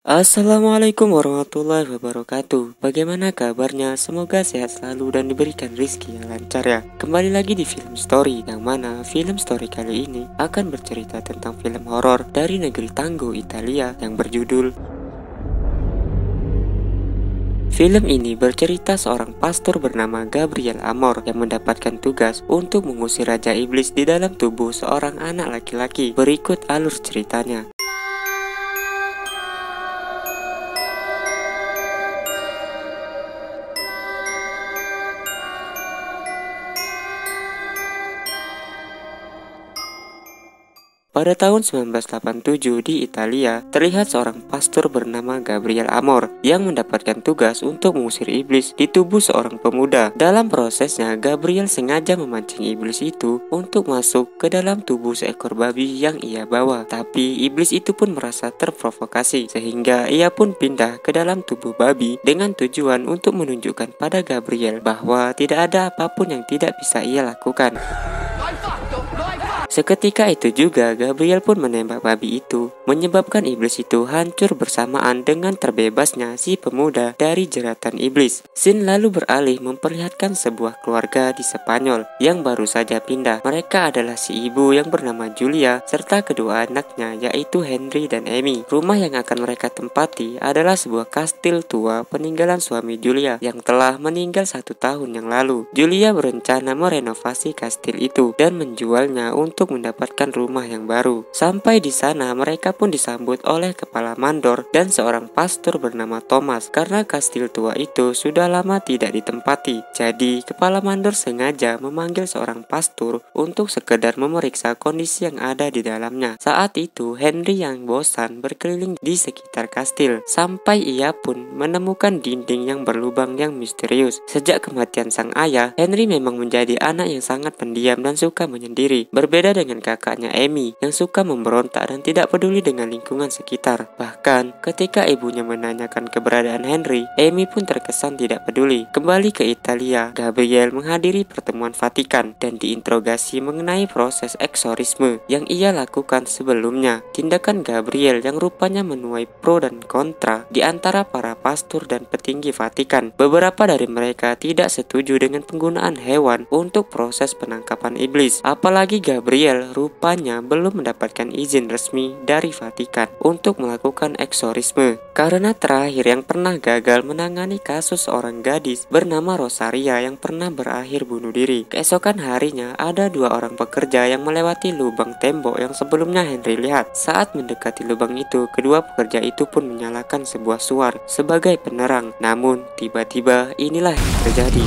Assalamualaikum warahmatullahi wabarakatuh. Bagaimana kabarnya? Semoga sehat selalu dan diberikan rezeki yang lancar ya. Kembali lagi di Film Story, yang mana Film Story kali ini akan bercerita tentang film horor dari negeri Tangguh, Italia yang berjudul. Film ini bercerita seorang pastor bernama Gabriel Amor yang mendapatkan tugas untuk mengusir Raja Iblis di dalam tubuh seorang anak laki-laki. Berikut alur ceritanya. Pada tahun 1987 di Italia, terlihat seorang pastor bernama Gabriel Amor yang mendapatkan tugas untuk mengusir iblis di tubuh seorang pemuda. Dalam prosesnya, Gabriel sengaja memancing iblis itu untuk masuk ke dalam tubuh seekor babi yang ia bawa. Tapi iblis itu pun merasa terprovokasi sehingga ia pun pindah ke dalam tubuh babi dengan tujuan untuk menunjukkan pada Gabriel bahwa tidak ada apapun yang tidak bisa ia lakukan. Seketika itu juga Gabriel pun menembak babi itu, menyebabkan iblis itu hancur bersamaan dengan terbebasnya si pemuda dari jeratan iblis. Scene lalu beralih memperlihatkan sebuah keluarga di Spanyol yang baru saja pindah. Mereka adalah si ibu yang bernama Julia serta kedua anaknya yaitu Henry dan Amy. Rumah yang akan mereka tempati adalah sebuah kastil tua peninggalan suami Julia yang telah meninggal 1 tahun yang lalu. Julia berencana merenovasi kastil itu dan menjualnya untuk mendapatkan rumah yang baru. Sampai di sana mereka pun disambut oleh kepala mandor dan seorang pastor bernama Thomas. Karena kastil tua itu sudah lama tidak ditempati, jadi kepala mandor sengaja memanggil seorang pastor untuk sekedar memeriksa kondisi yang ada di dalamnya. Saat itu Henry yang bosan berkeliling di sekitar kastil sampai ia pun menemukan dinding yang berlubang yang misterius. Sejak kematian sang ayah, Henry memang menjadi anak yang sangat pendiam dan suka menyendiri. Berbeda dengan kakaknya Amy yang suka memberontak dan tidak peduli dengan lingkungan sekitar. Bahkan ketika ibunya menanyakan keberadaan Henry, Amy pun terkesan tidak peduli. Kembali ke Italia, Gabriel menghadiri pertemuan Vatikan dan diinterogasi mengenai proses eksorisme yang ia lakukan sebelumnya. Tindakan Gabriel yang rupanya menuai pro dan kontra di antara para pastor dan petinggi Vatikan. Beberapa dari mereka tidak setuju dengan penggunaan hewan untuk proses penangkapan iblis. Apalagi Gabriel rupanya belum mendapatkan izin resmi dari Vatikan untuk melakukan eksorisme. Karena terakhir yang pernah gagal menangani kasus seorang gadis bernama Rosaria yang pernah berakhir bunuh diri. Keesokan harinya ada 2 orang pekerja yang melewati lubang tembok yang sebelumnya Henry lihat. Saat mendekati lubang itu, kedua pekerja itu pun menyalakan sebuah suar sebagai penerang. Namun tiba-tiba inilah yang terjadi.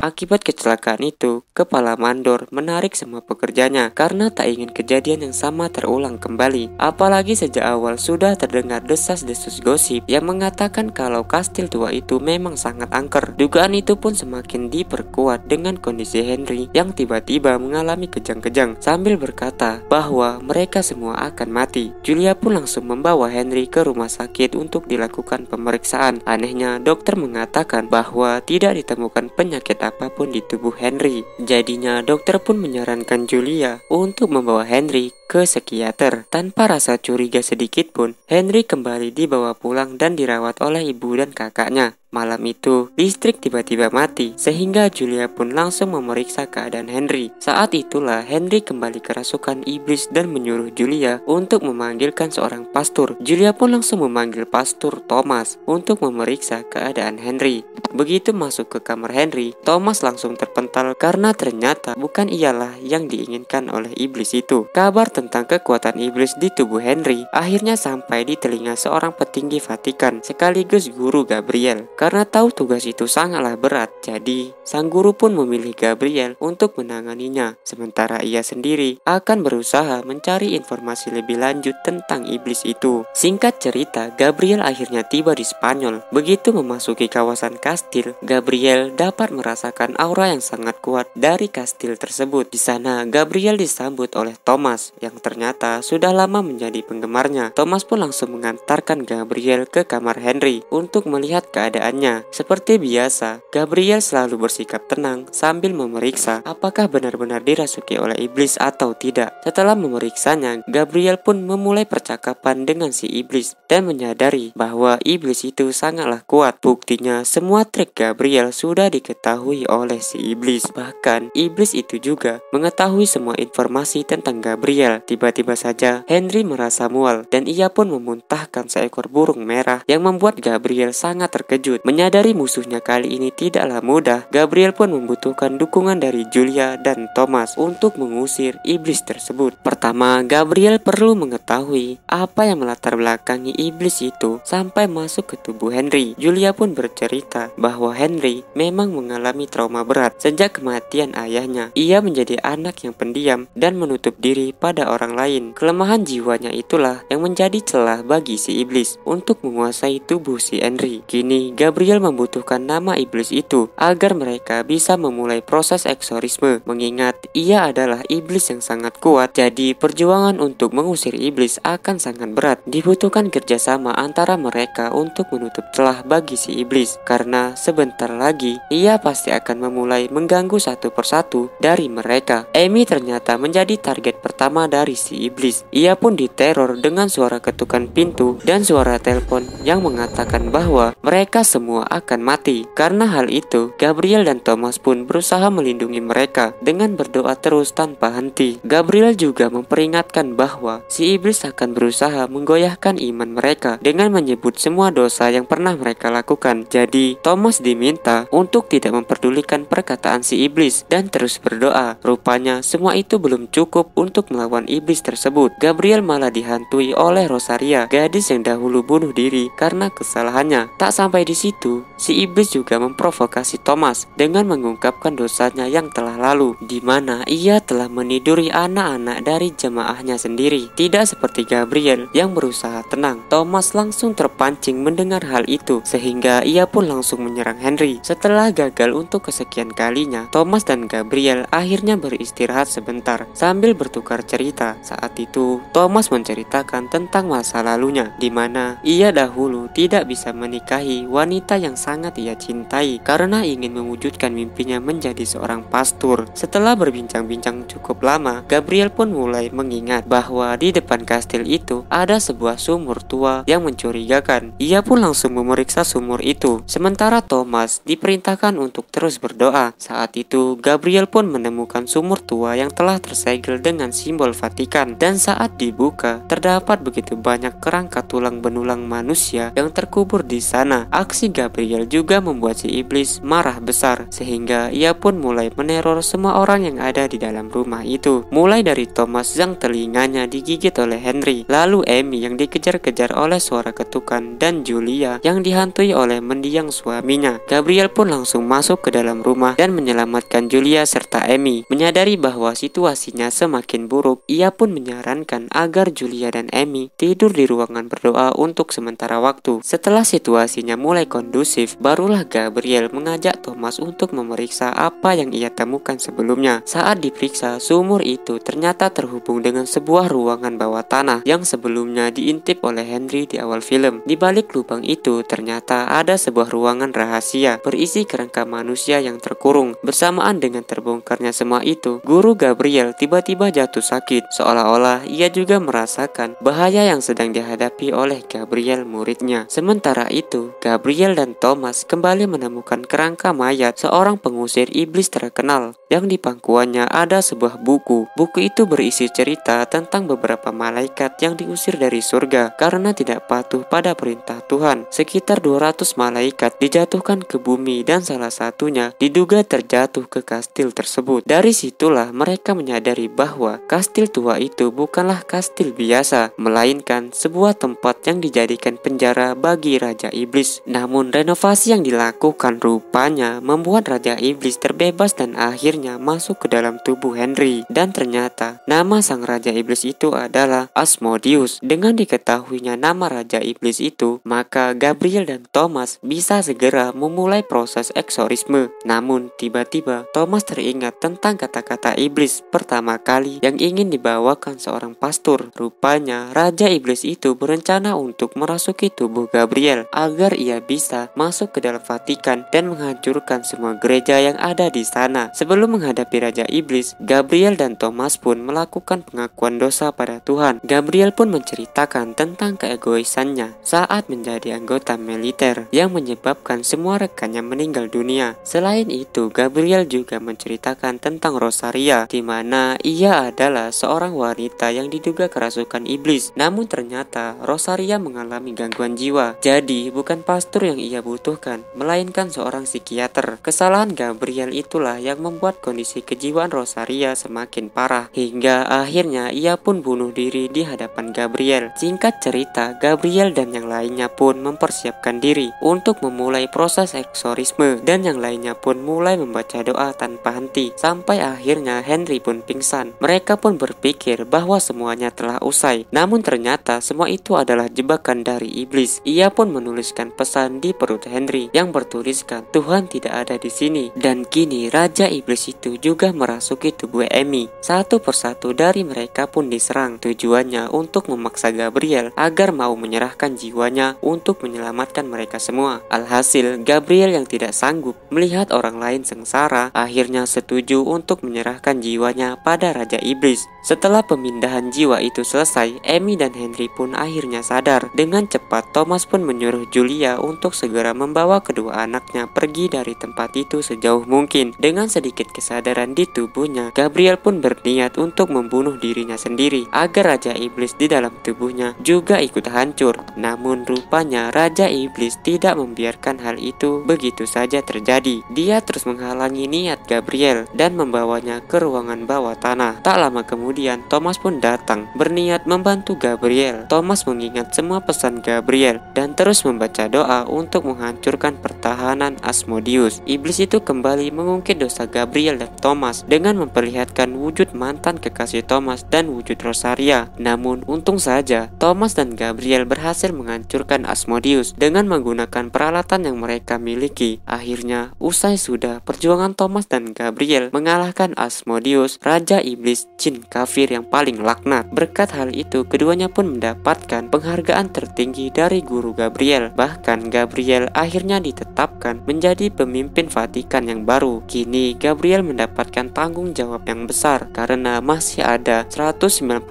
Akibat kecelakaan itu, kepala mandor menarik semua pekerjanya karena tak ingin kejadian yang sama terulang kembali. Apalagi sejak awal sudah terdengar desas-desus gosip yang mengatakan kalau kastil tua itu memang sangat angker. Dugaan itu pun semakin diperkuat dengan kondisi Henry yang tiba-tiba mengalami kejang-kejang sambil berkata bahwa mereka semua akan mati. Julia pun langsung membawa Henry ke rumah sakit untuk dilakukan pemeriksaan. Anehnya, dokter mengatakan bahwa tidak ditemukan penyakit apapun di tubuh Henry. Jadinya dokter pun menyarankan Julia untuk membawa Henry ke psikiater. Tanpa rasa curiga sedikit pun, Henry kembali dibawa pulang dan dirawat oleh ibu dan kakaknya. Malam itu, listrik tiba-tiba mati, sehingga Julia pun langsung memeriksa keadaan Henry. Saat itulah Henry kembali kerasukan iblis dan menyuruh Julia untuk memanggilkan seorang pastor. Julia pun langsung memanggil pastor Thomas untuk memeriksa keadaan Henry. Begitu masuk ke kamar Henry, Thomas langsung terpental karena ternyata bukan ialah yang diinginkan oleh iblis itu. Kabar tentang kekuatan iblis di tubuh Henry akhirnya sampai di telinga seorang petinggi Vatikan sekaligus guru Gabriel. Karena tahu tugas itu sangatlah berat, jadi sang guru pun memilih Gabriel untuk menanganinya. Sementara ia sendiri akan berusaha mencari informasi lebih lanjut tentang iblis itu. Singkat cerita, Gabriel akhirnya tiba di Spanyol. Begitu memasuki kawasan kastil, Gabriel dapat merasakan aura yang sangat kuat dari kastil tersebut. Di sana, Gabriel disambut oleh Thomas yang ternyata sudah lama menjadi penggemarnya. Thomas pun langsung mengantarkan Gabriel ke kamar Henry untuk melihat keadaan pikirannya. Seperti biasa, Gabriel selalu bersikap tenang sambil memeriksa apakah benar-benar dirasuki oleh iblis atau tidak. Setelah memeriksanya, Gabriel pun memulai percakapan dengan si iblis dan menyadari bahwa iblis itu sangatlah kuat. Buktinya, semua trik Gabriel sudah diketahui oleh si iblis. Bahkan, iblis itu juga mengetahui semua informasi tentang Gabriel. Tiba-tiba saja, Henry merasa mual dan ia pun memuntahkan seekor burung merah yang membuat Gabriel sangat terkejut. Menyadari musuhnya kali ini tidaklah mudah, Gabriel pun membutuhkan dukungan dari Julia dan Thomas untuk mengusir iblis tersebut. Pertama, Gabriel perlu mengetahui apa yang melatar belakangi iblis itu sampai masuk ke tubuh Henry. Julia pun bercerita bahwa Henry memang mengalami trauma berat sejak kematian ayahnya. Ia menjadi anak yang pendiam dan menutup diri pada orang lain. Kelemahan jiwanya itulah yang menjadi celah bagi si iblis untuk menguasai tubuh si Henry. Kini Gabriel membutuhkan nama iblis itu agar mereka bisa memulai proses eksorisme. Mengingat ia adalah iblis yang sangat kuat, jadi perjuangan untuk mengusir iblis akan sangat berat. Dibutuhkan kerjasama antara mereka untuk menutup celah bagi si iblis, karena sebentar lagi ia pasti akan memulai mengganggu satu persatu dari mereka. Amy ternyata menjadi target pertama dari si iblis. Ia pun diteror dengan suara ketukan pintu dan suara telepon yang mengatakan bahwa mereka semua akan mati. Karena hal itu, Gabriel dan Thomas pun berusaha melindungi mereka dengan berdoa terus tanpa henti. Gabriel juga memperingatkan bahwa si iblis akan berusaha menggoyahkan iman mereka dengan menyebut semua dosa yang pernah mereka lakukan. Jadi, Thomas diminta untuk tidak memperdulikan perkataan si iblis dan terus berdoa. Rupanya semua itu belum cukup untuk melawan iblis tersebut. Gabriel malah dihantui oleh Rosaria, gadis yang dahulu bunuh diri karena kesalahannya. Tak sampai di situ, si iblis juga memprovokasi Thomas dengan mengungkapkan dosanya yang telah lalu, di mana ia telah meniduri anak-anak dari jemaahnya sendiri. Tidak seperti Gabriel yang berusaha tenang, Thomas langsung terpancing mendengar hal itu sehingga ia pun langsung menyerang Henry. Setelah gagal untuk kesekian kalinya, Thomas dan Gabriel akhirnya beristirahat sebentar sambil bertukar cerita. Saat itu, Thomas menceritakan tentang masa lalunya, di mana ia dahulu tidak bisa menikahi wanita yang sangat ia cintai karena ingin mewujudkan mimpinya menjadi seorang pastor. Setelah berbincang-bincang cukup lama, Gabriel pun mulai mengingat bahwa di depan kastil itu ada sebuah sumur tua yang mencurigakan. Ia pun langsung memeriksa sumur itu, sementara Thomas diperintahkan untuk terus berdoa. Saat itu, Gabriel pun menemukan sumur tua yang telah tersegel dengan simbol Vatikan, dan saat dibuka, terdapat begitu banyak kerangka tulang benulang manusia yang terkubur di sana. Aksi Gabriel juga membuat si iblis marah besar, sehingga ia pun mulai meneror semua orang yang ada di dalam rumah itu. Mulai dari Thomas yang telinganya digigit oleh Henry, lalu Amy yang dikejar-kejar oleh suara ketukan, dan Julia yang dihantui oleh mendiang suaminya. Gabriel pun langsung masuk ke dalam rumah dan menyelamatkan Julia serta Amy. Menyadari bahwa situasinya semakin buruk, ia pun menyarankan agar Julia dan Amy tidur di ruangan berdoa untuk sementara waktu. Setelah situasinya mulai kondusif, barulah Gabriel mengajak Thomas untuk memeriksa apa yang ia temukan sebelumnya. Saat diperiksa, sumur itu ternyata terhubung dengan sebuah ruangan bawah tanah yang sebelumnya diintip oleh Henry di awal film. Di balik lubang itu ternyata ada sebuah ruangan rahasia berisi kerangka manusia yang terkurung. Bersamaan dengan terbongkarnya semua itu, guru Gabriel tiba-tiba jatuh sakit, seolah-olah ia juga merasakan bahaya yang sedang dihadapi oleh Gabriel muridnya. Sementara itu, Gabriel dan Thomas kembali menemukan kerangka mayat seorang pengusir iblis terkenal yang di pangkuannya ada sebuah buku. Buku itu berisi cerita tentang beberapa malaikat yang diusir dari surga karena tidak patuh pada perintah Tuhan. Sekitar 200 malaikat dijatuhkan ke bumi dan salah satunya diduga terjatuh ke kastil tersebut. Dari situlah mereka menyadari bahwa kastil tua itu bukanlah kastil biasa, melainkan sebuah tempat yang dijadikan penjara bagi Raja Iblis. Namun renovasi yang dilakukan rupanya membuat Raja Iblis terbebas dan akhirnya akhirnya masuk ke dalam tubuh Henry. Dan ternyata nama sang Raja Iblis itu adalah Asmodeus. Dengan diketahuinya nama Raja Iblis itu, maka Gabriel dan Thomas bisa segera memulai proses eksorisme. Namun tiba-tiba Thomas teringat tentang kata-kata iblis pertama kali yang ingin dibawakan seorang pastor. Rupanya Raja Iblis itu berencana untuk merasuki tubuh Gabriel agar ia bisa masuk ke dalam Vatikan dan menghancurkan semua gereja yang ada di sana. Sebelum menghadapi Raja Iblis, Gabriel dan Thomas pun melakukan pengakuan dosa pada Tuhan. Gabriel pun menceritakan tentang keegoisannya saat menjadi anggota militer yang menyebabkan semua rekannya meninggal dunia. Selain itu, Gabriel juga menceritakan tentang Rosaria, di mana ia adalah seorang wanita yang diduga kerasukan iblis. Namun ternyata Rosaria mengalami gangguan jiwa. Jadi bukan pastor yang ia butuhkan, melainkan seorang psikiater. Kesalahan Gabriel itulah yang membuat kondisi kejiwaan Rosaria semakin parah, hingga akhirnya ia pun bunuh diri di hadapan Gabriel. Singkat cerita, Gabriel dan yang lainnya pun mempersiapkan diri untuk memulai proses eksorisme, dan yang lainnya pun mulai membaca doa tanpa henti, sampai akhirnya Henry pun pingsan. Mereka pun berpikir bahwa semuanya telah usai, namun ternyata semua itu adalah jebakan dari iblis. Ia pun menuliskan pesan di perut Henry yang bertuliskan, "Tuhan tidak ada di sini." Dan kini Raja Iblis itu juga merasuki tubuh Amy. Satu persatu dari mereka pun diserang. Tujuannya untuk memaksa Gabriel agar mau menyerahkan jiwanya untuk menyelamatkan mereka semua. Alhasil, Gabriel yang tidak sanggup melihat orang lain sengsara akhirnya setuju untuk menyerahkan jiwanya pada Raja Iblis. Setelah pemindahan jiwa itu selesai, Amy dan Henry pun akhirnya sadar. Dengan cepat, Thomas pun menyuruh Julia untuk segera membawa kedua anaknya pergi dari tempat itu sejauh mungkin. Dengan sedikit kesadaran di tubuhnya, Gabriel pun berniat untuk membunuh dirinya sendiri agar Raja Iblis di dalam tubuhnya juga ikut hancur. Namun rupanya Raja Iblis tidak membiarkan hal itu begitu saja terjadi. Dia terus menghalangi niat Gabriel dan membawanya ke ruangan bawah tanah. Tak lama kemudian, Thomas pun datang berniat membantu Gabriel. Thomas mengingat semua pesan Gabriel dan terus membaca doa untuk menghancurkan pertahanan Asmodeus. Iblis itu kembali mengungkit dosa Gabriel dan Thomas dengan memperlihatkan wujud mantan kekasih Thomas dan wujud Rosaria. Namun untung saja Thomas dan Gabriel berhasil menghancurkan Asmodeus dengan menggunakan peralatan yang mereka miliki. Akhirnya usai sudah, perjuangan Thomas dan Gabriel mengalahkan Asmodeus, Raja Iblis jin kafir yang paling laknat. Berkat hal itu, keduanya pun mendapatkan penghargaan tertinggi dari guru Gabriel. Bahkan Gabriel akhirnya ditetapkan menjadi pemimpin Vatikan yang baru. Kini Gabriel mendapatkan tanggung jawab yang besar karena masih ada 199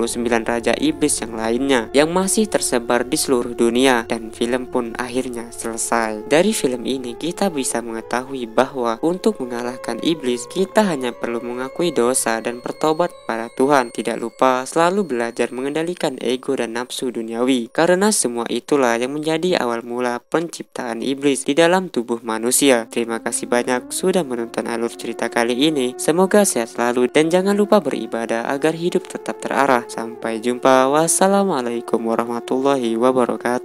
Raja Iblis yang lainnya yang masih tersebar di seluruh dunia, dan film pun akhirnya selesai. Dari film ini kita bisa mengetahui bahwa untuk mengalahkan iblis kita hanya perlu mengakui dosa dan bertobat pada Tuhan. Tidak lupa selalu belajar mengendalikan ego dan nafsu duniawi, karena semua itulah yang menjadi awal mula penciptaan iblis di dalam tubuh manusia. Terima kasih banyak sudah menonton alur cerita kali ini. Semoga sehat selalu dan jangan lupa beribadah agar hidup tetap terarah. Sampai jumpa. Wassalamualaikum warahmatullahi wabarakatuh.